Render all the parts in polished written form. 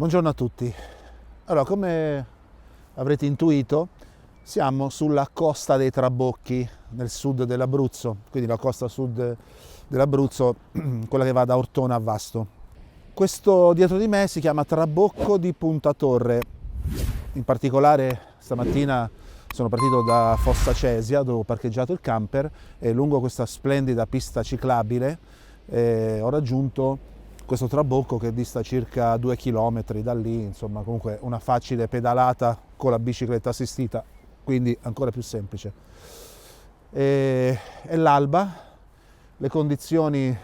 Buongiorno a tutti. Allora, come avrete intuito, siamo sulla costa dei Trabocchi, nel sud dell'Abruzzo, quindi la costa sud dell'Abruzzo, quella che va da Ortona a Vasto. Questo dietro di me si chiama Trabocco di Punta Torre. In particolare stamattina sono partito da Fossa Cesia, dove ho parcheggiato il camper, e lungo questa splendida pista ciclabile ho raggiunto questo trabocco che dista circa 2 km da lì, insomma comunque una facile pedalata con la bicicletta assistita, quindi ancora più semplice. È l'alba, le condizioni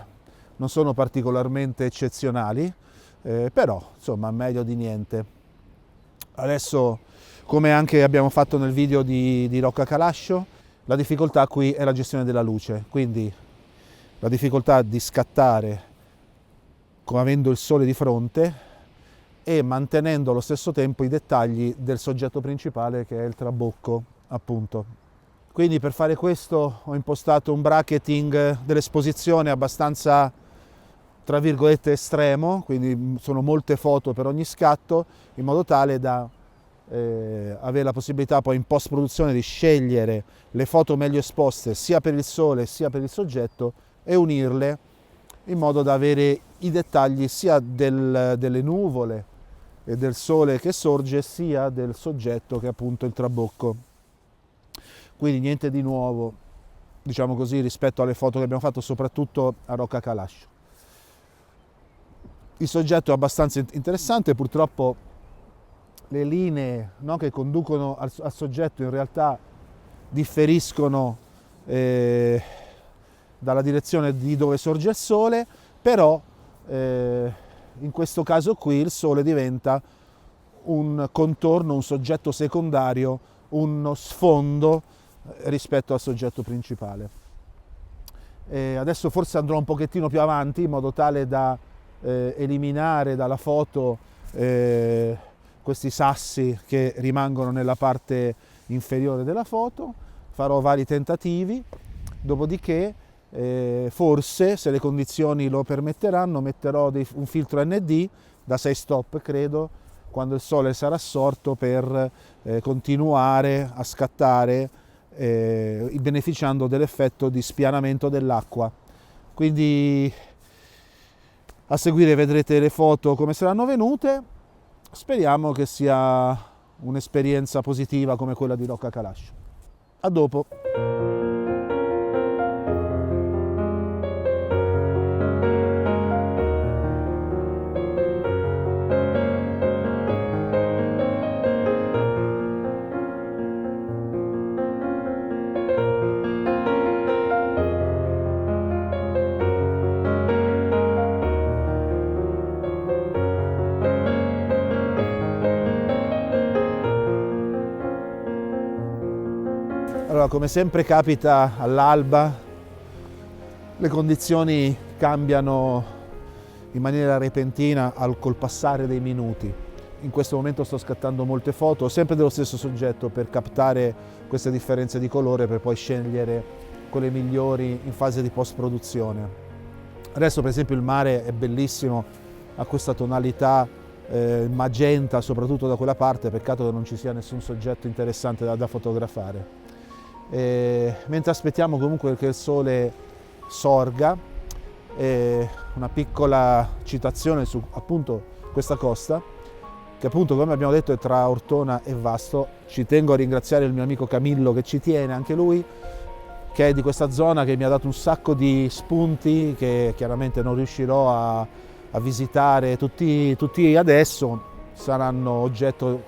non sono particolarmente eccezionali, però insomma meglio di niente. Adesso, come anche abbiamo fatto nel video di Rocca Calascio, la difficoltà qui è la gestione della luce, quindi la difficoltà di scattare avendo il sole di fronte e mantenendo allo stesso tempo i dettagli del soggetto principale, che è il trabocco, appunto. Quindi per fare questo ho impostato un bracketing dell'esposizione abbastanza, tra virgolette, estremo, quindi sono molte foto per ogni scatto, in modo tale da avere la possibilità poi in post-produzione di scegliere le foto meglio esposte sia per il sole sia per il soggetto e unirle in modo da avere i dettagli sia delle nuvole e del sole che sorge, sia del soggetto che è appunto il trabocco. Quindi niente di nuovo, diciamo così, rispetto alle foto che abbiamo fatto soprattutto a Rocca Calascio. Il soggetto è abbastanza interessante, purtroppo le linee, no, che conducono al soggetto in realtà differiscono dalla direzione di dove sorge il sole, però in questo caso qui il sole diventa un contorno, un soggetto secondario, uno sfondo rispetto al soggetto principale. Adesso forse andrò un pochettino più avanti in modo tale da eliminare dalla foto questi sassi che rimangono nella parte inferiore della foto. Farò vari tentativi, dopodiché forse, se le condizioni lo permetteranno, metterò un filtro ND da 6 stop, credo, quando il sole sarà sorto, per continuare a scattare, beneficiando dell'effetto di spianamento dell'acqua. Quindi a seguire vedrete le foto come saranno venute. Speriamo che sia un'esperienza positiva come quella di Rocca Calascio. A dopo! Allora, come sempre capita all'alba, le condizioni cambiano in maniera repentina col passare dei minuti. In questo momento sto scattando molte foto, sempre dello stesso soggetto, per captare queste differenze di colore, per poi scegliere quelle migliori in fase di post-produzione. Adesso per esempio il mare è bellissimo, ha questa tonalità magenta, soprattutto da quella parte, peccato che non ci sia nessun soggetto interessante da fotografare. Mentre aspettiamo comunque che il sole sorga, una piccola citazione su appunto questa costa, che appunto, come abbiamo detto, è tra Ortona e Vasto. Ci tengo a ringraziare il mio amico Camillo, che ci tiene anche lui, che è di questa zona, che mi ha dato un sacco di spunti che chiaramente non riuscirò a visitare tutti adesso, saranno oggetto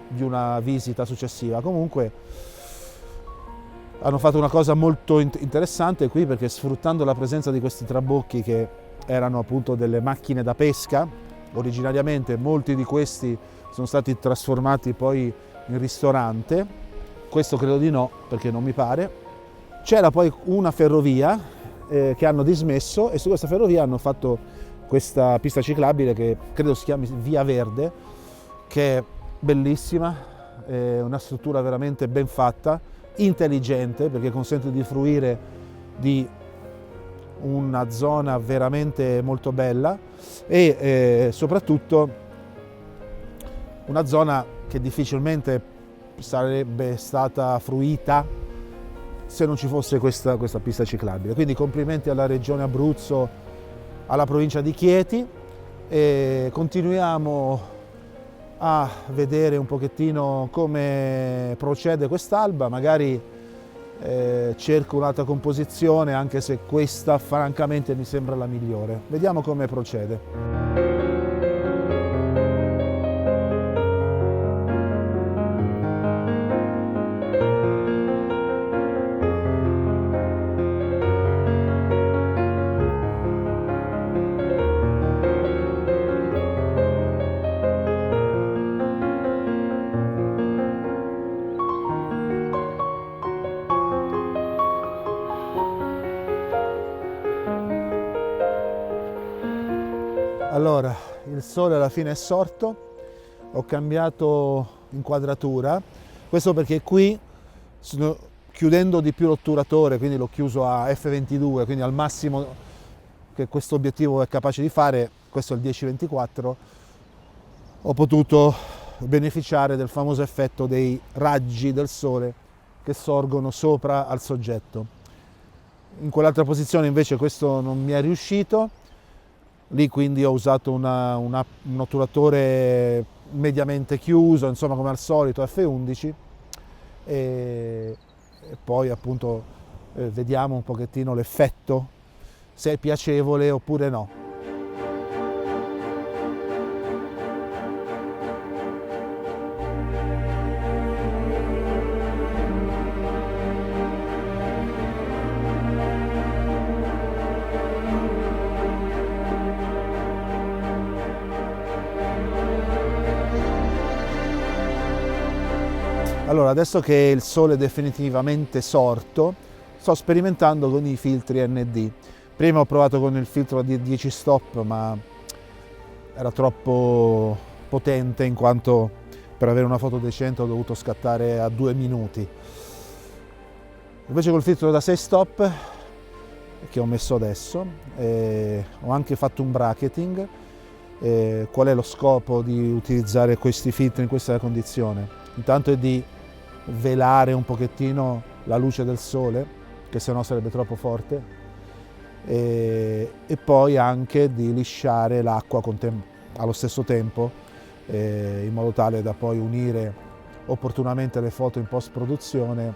di una visita successiva. Comunque hanno fatto una cosa molto interessante qui, perché sfruttando la presenza di questi trabocchi, che erano appunto delle macchine da pesca, originariamente molti di questi sono stati trasformati poi in ristorante. Questo credo di no, perché non mi pare. C'era poi una ferrovia che hanno dismesso, e su questa ferrovia hanno fatto questa pista ciclabile che credo si chiami Via Verde, che è bellissima, è una struttura veramente ben fatta, intelligente, perché consente di fruire di una zona veramente molto bella e soprattutto una zona che difficilmente sarebbe stata fruita se non ci fosse questa pista ciclabile. Quindi complimenti alla Regione Abruzzo, alla provincia di Chieti, e continuiamo a vedere un pochettino come procede quest'alba. Magari cerco un'altra composizione, anche se questa francamente mi sembra la migliore. Vediamo come procede. Allora, il sole alla fine è sorto, ho cambiato inquadratura, questo perché qui, chiudendo di più l'otturatore, quindi l'ho chiuso a f22, quindi al massimo che questo obiettivo è capace di fare, questo è il 10-24, ho potuto beneficiare del famoso effetto dei raggi del sole che sorgono sopra al soggetto. In quell'altra posizione invece questo non mi è riuscito. Lì quindi ho usato un otturatore mediamente chiuso, insomma come al solito F11, e poi appunto vediamo un pochettino l'effetto, se è piacevole oppure no. Allora, adesso che il sole è definitivamente sorto, sto sperimentando con i filtri ND. Prima ho provato con il filtro di 10 stop, ma era troppo potente, in quanto per avere una foto decente ho dovuto scattare a 2 minuti. Invece col filtro da 6 stop, che ho messo adesso, ho anche fatto un bracketing. Qual è lo scopo di utilizzare questi filtri in questa condizione? Intanto è di velare un pochettino la luce del sole, che sennò sarebbe troppo forte, e poi anche di lisciare l'acqua allo stesso tempo, in modo tale da poi unire opportunamente le foto in post produzione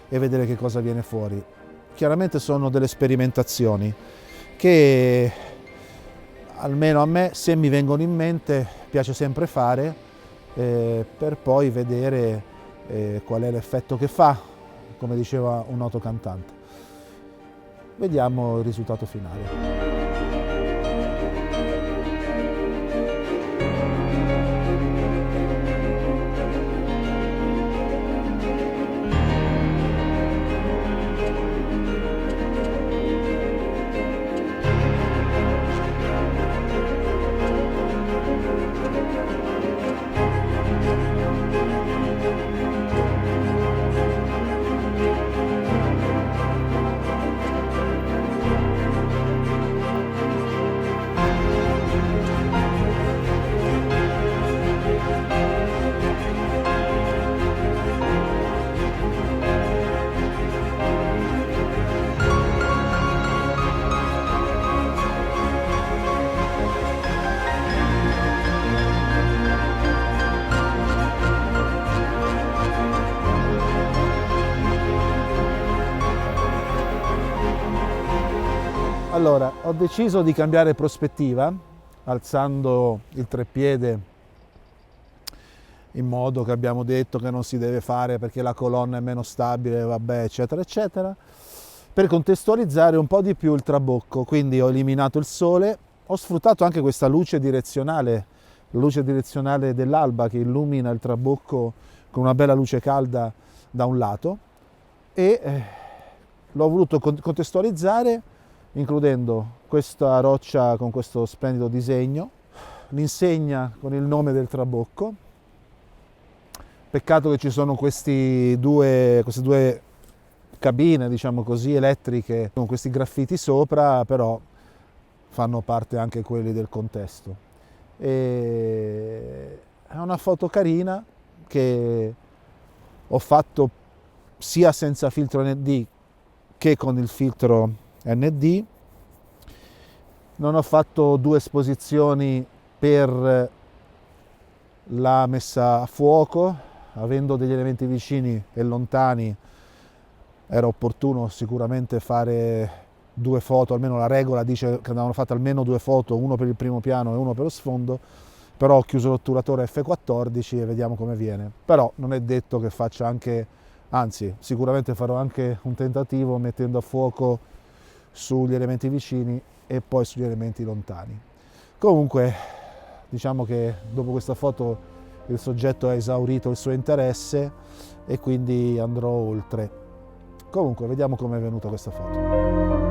e vedere che cosa viene fuori. Chiaramente sono delle sperimentazioni che almeno a me, se mi vengono in mente, piace sempre fare, per poi vedere qual è l'effetto che fa, come diceva un noto cantante. Vediamo il risultato finale. Allora, ho deciso di cambiare prospettiva, alzando il treppiede in modo che abbiamo detto che non si deve fare perché la colonna è meno stabile, vabbè, eccetera, eccetera, per contestualizzare un po' di più il trabocco. Quindi ho eliminato il sole, ho sfruttato anche questa luce direzionale, la luce direzionale dell'alba che illumina il trabocco con una bella luce calda da un lato, e l'ho voluto contestualizzare includendo questa roccia con questo splendido disegno, l'insegna con il nome del trabocco. Peccato che ci sono queste due cabine, diciamo così, elettriche con questi graffiti sopra, però fanno parte anche quelli del contesto. E è una foto carina che ho fatto sia senza filtro ND che con il filtro ND. Non ho fatto due esposizioni per la messa a fuoco, avendo degli elementi vicini e lontani era opportuno sicuramente fare due foto, almeno la regola dice che andavano fatte almeno due foto, uno per il primo piano e uno per lo sfondo, però ho chiuso l'otturatore F14 e vediamo come viene. Però non è detto che faccia anche, anzi sicuramente farò anche un tentativo mettendo a fuoco sugli elementi vicini e poi sugli elementi lontani. Comunque diciamo che dopo questa foto il soggetto ha esaurito il suo interesse e quindi andrò oltre. Comunque vediamo come è venuta questa foto.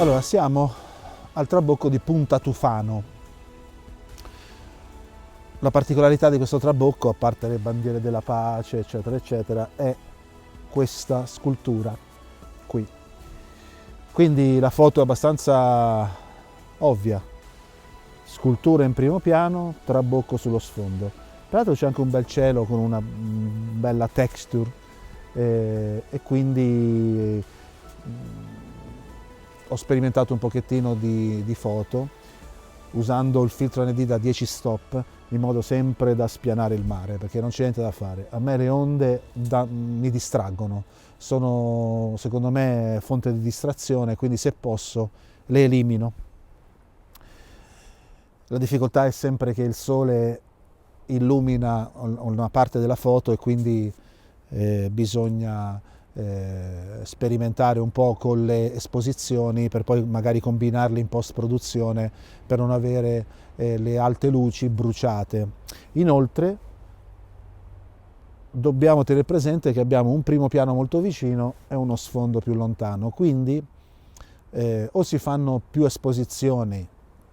Allora, siamo al trabocco di Punta Tufano. La particolarità di questo trabocco, a parte le bandiere della pace, eccetera, eccetera, è questa scultura qui. Quindi la foto è abbastanza ovvia. Scultura in primo piano, trabocco sullo sfondo. Tra l'altro c'è anche un bel cielo con una bella texture e quindi ho sperimentato un pochettino di foto usando il filtro ND da 10 stop in modo sempre da spianare il mare, perché non c'è niente da fare. A me le onde mi distraggono, sono secondo me fonte di distrazione, quindi se posso le elimino. La difficoltà è sempre che il sole illumina una parte della foto e quindi bisogna sperimentare un po' con le esposizioni per poi magari combinarle in post-produzione per non avere le alte luci bruciate. Inoltre dobbiamo tenere presente che abbiamo un primo piano molto vicino e uno sfondo più lontano, quindi o si fanno più esposizioni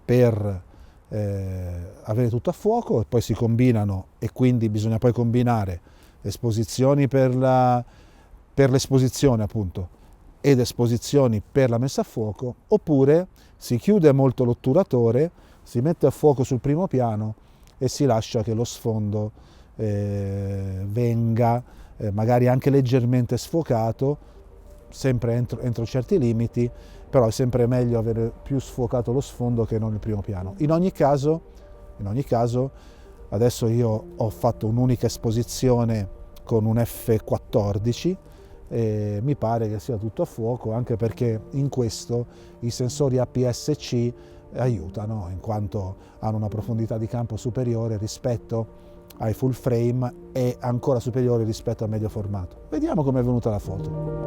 per avere tutto a fuoco e poi si combinano, e quindi bisogna poi combinare esposizioni per l'esposizione appunto ed esposizioni per la messa a fuoco, oppure si chiude molto l'otturatore, si mette a fuoco sul primo piano e si lascia che lo sfondo venga magari anche leggermente sfocato, sempre entro certi limiti, però è sempre meglio avere più sfocato lo sfondo che non il primo piano. In ogni caso, adesso io ho fatto un'unica esposizione con un F14 e mi pare che sia tutto a fuoco, anche perché in questo i sensori APS-C aiutano, in quanto hanno una profondità di campo superiore rispetto ai full frame e ancora superiore rispetto al medio formato. Vediamo come è venuta la foto.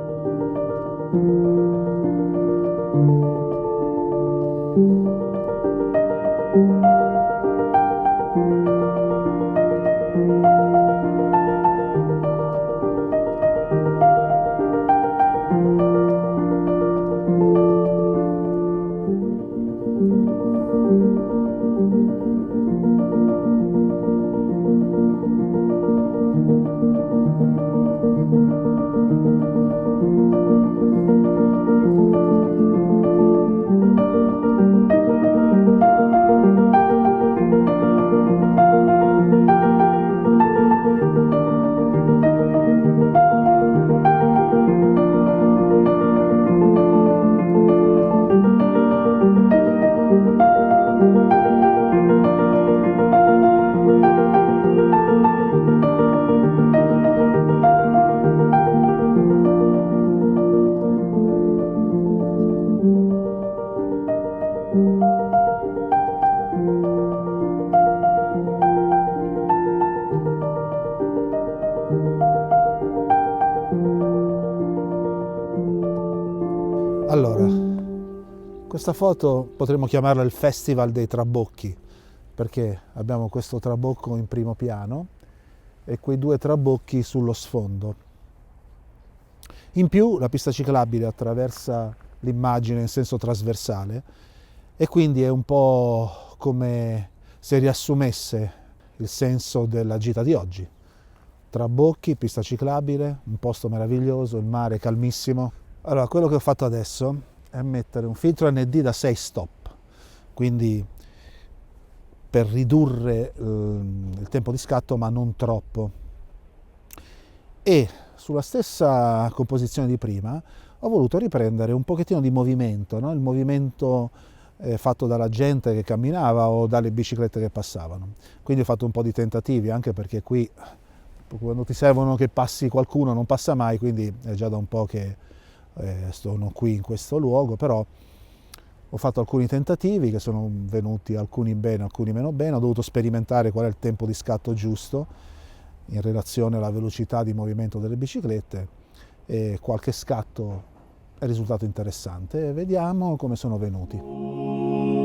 Allora, questa foto potremmo chiamarla il Festival dei Trabocchi, perché abbiamo questo trabocco in primo piano e quei due trabocchi sullo sfondo. In più la pista ciclabile attraversa l'immagine in senso trasversale e quindi è un po' come se riassumesse il senso della gita di oggi. Trabocchi, pista ciclabile, un posto meraviglioso, il mare calmissimo. Allora, quello che ho fatto adesso è mettere un filtro ND da 6 stop, quindi per ridurre il tempo di scatto ma non troppo. E sulla stessa composizione di prima ho voluto riprendere un pochettino di movimento, no? Il movimento fatto dalla gente che camminava o dalle biciclette che passavano. Quindi ho fatto un po' di tentativi, anche perché qui quando ti servono che passi qualcuno non passa mai, quindi è già da un po' che sono qui in questo luogo, però ho fatto alcuni tentativi che sono venuti alcuni bene, alcuni meno bene. Ho dovuto sperimentare qual è il tempo di scatto giusto in relazione alla velocità di movimento delle biciclette e qualche scatto è risultato interessante. Vediamo come sono venuti.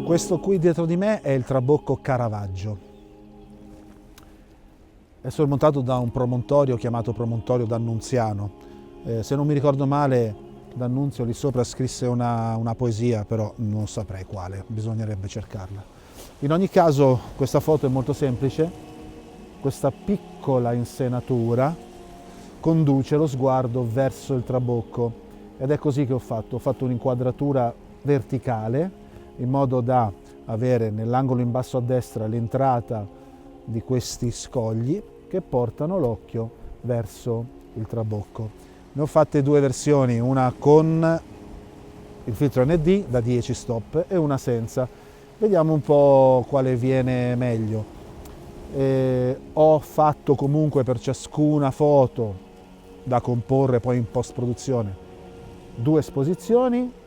Questo qui dietro di me è il trabocco Caravaggio. È sormontato da un promontorio chiamato promontorio D'Annunziano. Se non mi ricordo male, D'Annunzio lì sopra scrisse una poesia, però non saprei quale, bisognerebbe cercarla. In ogni caso questa foto è molto semplice, questa piccola insenatura conduce lo sguardo verso il trabocco ed è così che ho fatto un'inquadratura verticale in modo da avere nell'angolo in basso a destra l'entrata di questi scogli che portano l'occhio verso il trabocco. Ne ho fatte due versioni, una con il filtro ND da 10 stop e una senza. Vediamo un po' quale viene meglio. Ho fatto comunque per ciascuna foto da comporre poi in post-produzione 2 esposizioni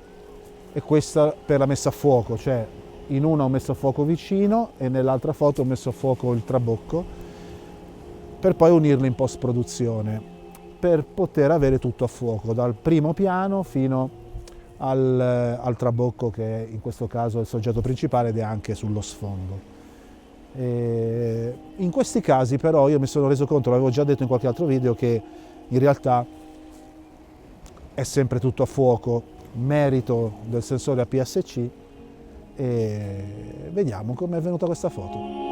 e questa per la messa a fuoco, cioè in una ho messo a fuoco vicino e nell'altra foto ho messo a fuoco il trabocco per poi unirlo in post-produzione, per poter avere tutto a fuoco, dal primo piano fino al trabocco che in questo caso è il soggetto principale ed è anche sullo sfondo. In questi casi però io mi sono reso conto, l'avevo già detto in qualche altro video, che in realtà è sempre tutto a fuoco, merito del sensore APS-C, e vediamo come è venuta questa foto.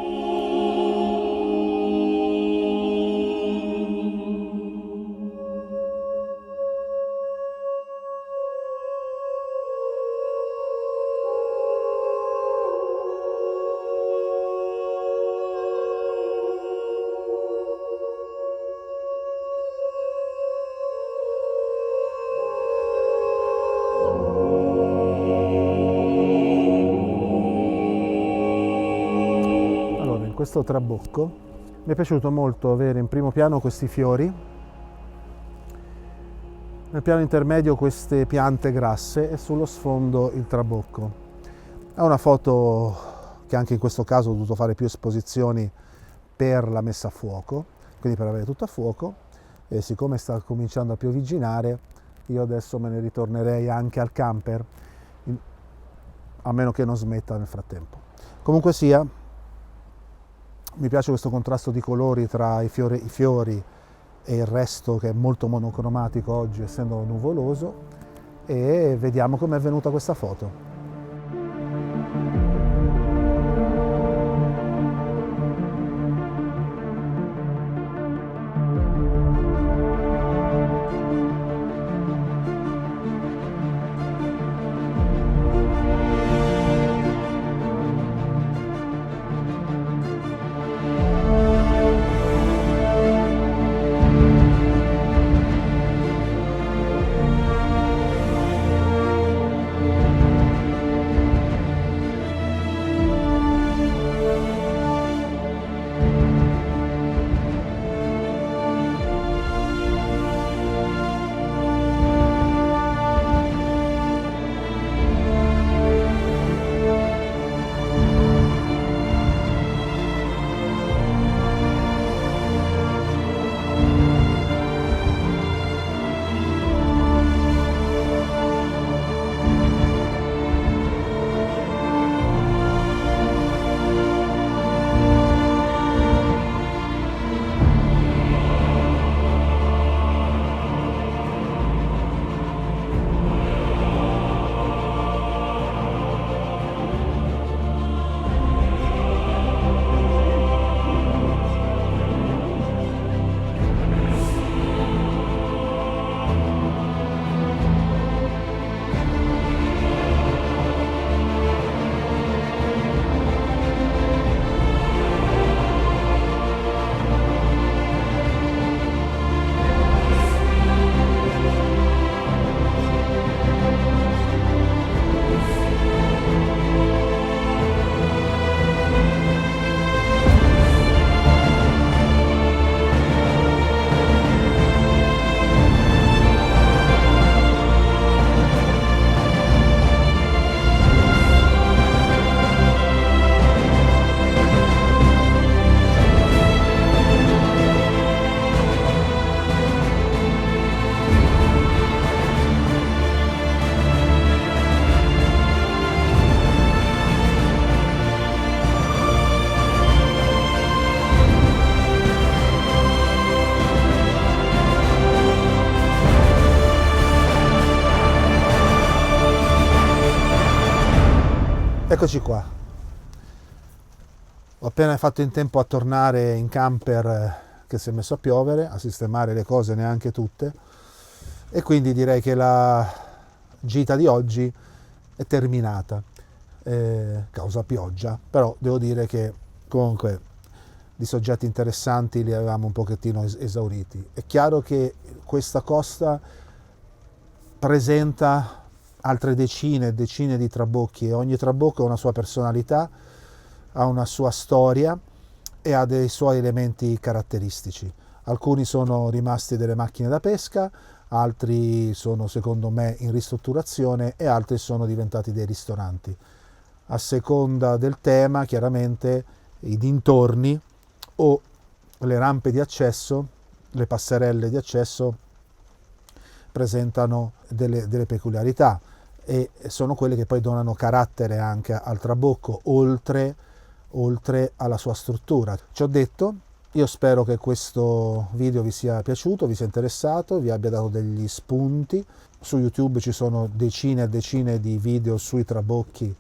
Questo trabocco mi è piaciuto molto avere in primo piano questi fiori, nel piano intermedio queste piante grasse e sullo sfondo il trabocco. È una foto che anche in questo caso ho dovuto fare più esposizioni per la messa a fuoco, quindi per avere tutto a fuoco, e siccome sta cominciando a piovigginare io adesso me ne ritornerei anche al camper, a meno che non smetta nel frattempo. Comunque sia, mi piace questo contrasto di colori tra i fiori e il resto che è molto monocromatico oggi essendo nuvoloso, e vediamo com'è venuta questa foto. Eccoci qua. Ho appena fatto in tempo a tornare in camper che si è messo a piovere, a sistemare le cose neanche tutte, e quindi direi che la gita di oggi è terminata, causa pioggia, però devo dire che comunque di soggetti interessanti li avevamo un pochettino esauriti. È chiaro che questa costa presenta altre decine e decine di trabocchi, e ogni trabocco ha una sua personalità, ha una sua storia e ha dei suoi elementi caratteristici. Alcuni sono rimasti delle macchine da pesca, altri sono secondo me in ristrutturazione e altri sono diventati dei ristoranti. A seconda del tema, chiaramente i dintorni o le rampe di accesso, le passerelle di accesso presentano delle peculiarità e sono quelle che poi donano carattere anche al trabocco, oltre alla sua struttura. Ci ho detto, io spero che questo video vi sia piaciuto, vi sia interessato, vi abbia dato degli spunti. Su YouTube ci sono decine e decine di video sui trabocchi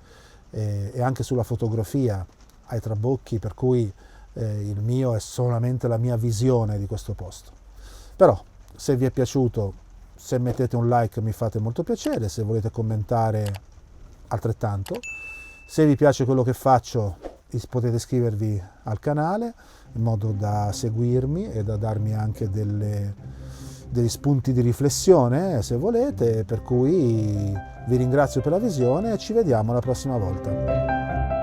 e anche sulla fotografia ai trabocchi, per cui il mio è solamente la mia visione di questo posto. Però se vi è piaciuto, se mettete un like mi fate molto piacere, se volete commentare altrettanto. Se vi piace quello che faccio potete iscrivervi al canale in modo da seguirmi e da darmi anche degli spunti di riflessione se volete, per cui vi ringrazio per la visione e ci vediamo la prossima volta.